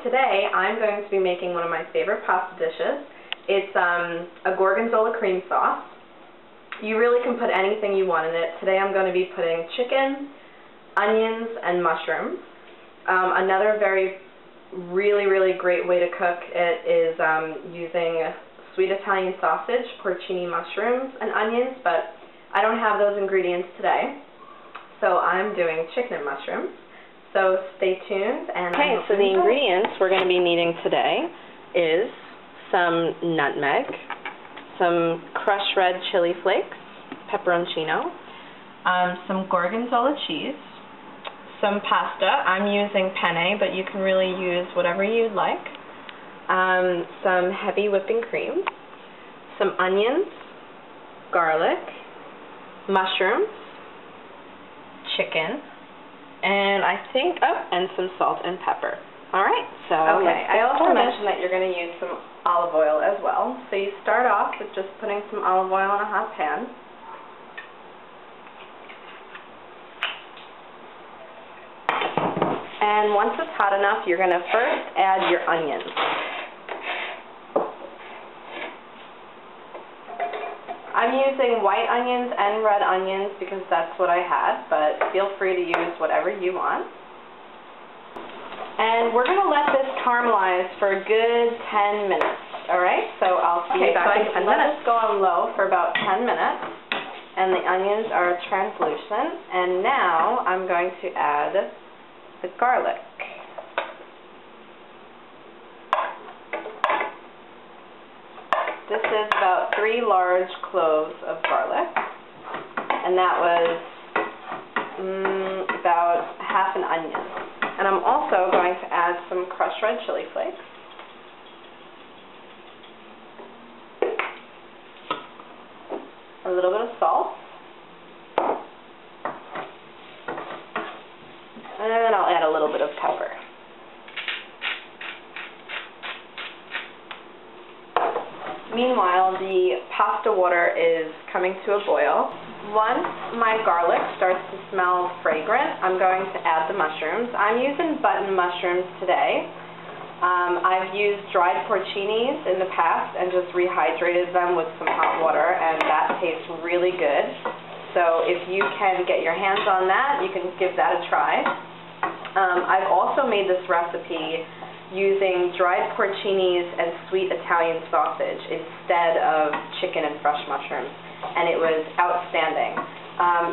today I'm going to be making one of my favorite pasta dishes. It's a Gorgonzola cream sauce. You really can put anything you want in it. Today I'm going to be putting chicken, onions, and mushrooms. Another really great way to cook it is using sweet Italian sausage, porcini mushrooms, and onions, but I don't have those ingredients today. So I'm doing chicken and mushrooms. So stay tuned. And okay, so the ingredients we're going to be needing today is some nutmeg, some crushed red chili flakes, pepperoncino, some Gorgonzola cheese, some pasta. I'm using penne, but you can really use whatever you'd like. Some heavy whipping cream, some onions, garlic, mushrooms, chicken, and I think, and some salt and pepper. Alright, so okay, I also mentioned that you're going to use some olive oil as well. So you start off with just putting some olive oil in a hot pan. And once it's hot enough, you're going to first add your onions. I'm using white onions and red onions because that's what I had, but feel free to use whatever you want. And we're going to let this caramelize for a good 10 minutes, alright? So I'll see you back in 10 minutes. Let this go on low for about 10 minutes, and the onions are translucent. And now I'm going to add the garlic. This is about 3 large cloves of garlic, and that was about half an onion. And I'm also going to add some crushed red chili flakes. A little bit of salt. And then I'll add a little bit of pepper. Meanwhile, the pasta water is coming to a boil. Once my garlic starts to smell fragrant, I'm going to add the mushrooms. I'm using button mushrooms today. I've used dried porcinis in the past and just rehydrated them with some hot water, and that tastes really good. So if you can get your hands on that, you can give that a try. I've also made this recipe using dried porcinis and sweet Italian sausage instead of chicken and fresh mushrooms, and it was outstanding.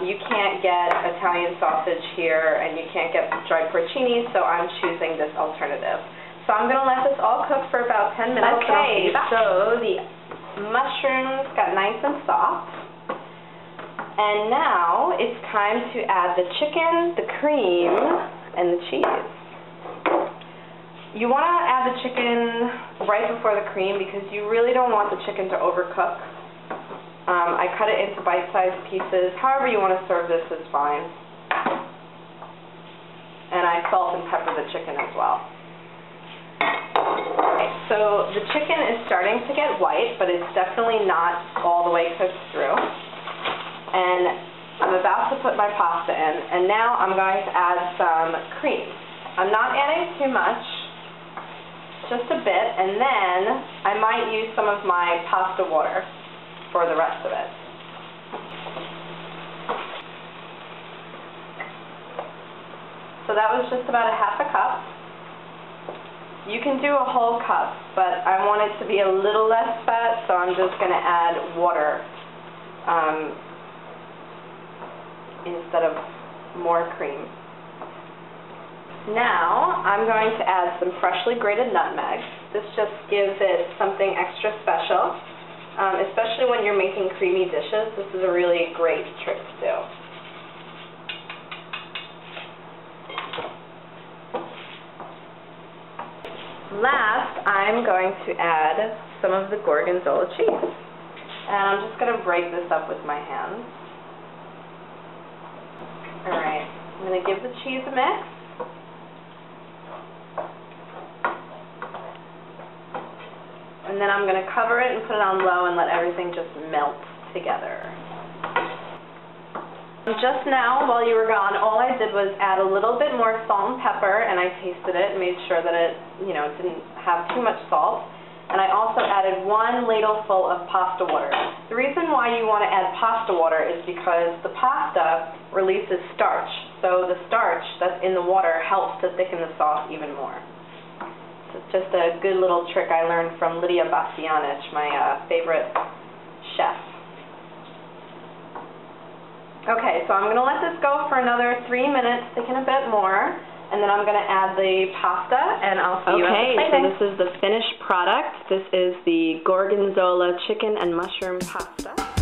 You can't get Italian sausage here, and you can't get dried porcini, so I'm choosing this alternative. So I'm going to let this all cook for about 10 minutes. Okay, so the mushrooms got nice and soft, and now it's time to add the chicken, the cream, and the cheese. You want to add the chicken right before the cream because you really don't want the chicken to overcook. I cut it into bite-sized pieces. However you want to serve this is fine. And I salt and pepper the chicken as well. Okay, so the chicken is starting to get white, but it's definitely not all the way cooked through. And I'm about to put my pasta in, and now I'm going to add some cream. I'm not adding too much, just a bit, and then I might use some of my pasta water for the rest of it. So that was just about a half a cup. You can do a whole cup, but I want it to be a little less fat, so I'm just going to add water instead of more cream. Now I'm going to add some freshly grated nutmeg. This just gives it something extra special, especially when you're making creamy dishes. This is a really great trick to do. Last, I'm going to add some of the Gorgonzola cheese. And I'm just going to break this up with my hands. Alright, I'm going to give the cheese a mix. And then I'm going to cover it and put it on low and let everything just melt together. Just now, while you were gone, all I did was add a little bit more salt and pepper, and I tasted it and made sure that it, didn't have too much salt. And I also added 1 ladleful of pasta water. The reason why you want to add pasta water is because the pasta releases starch. So the starch that's in the water helps to thicken the sauce even more. So it's just a good little trick I learned from Lydia Bastianich, my favorite chef. Okay, so I'm going to let this go for another 3 minutes, thicken a bit more. And then I'm going to add the pasta, and I'll see you at the plating. Okay, so this is the finished product. This is the Gorgonzola chicken and mushroom pasta.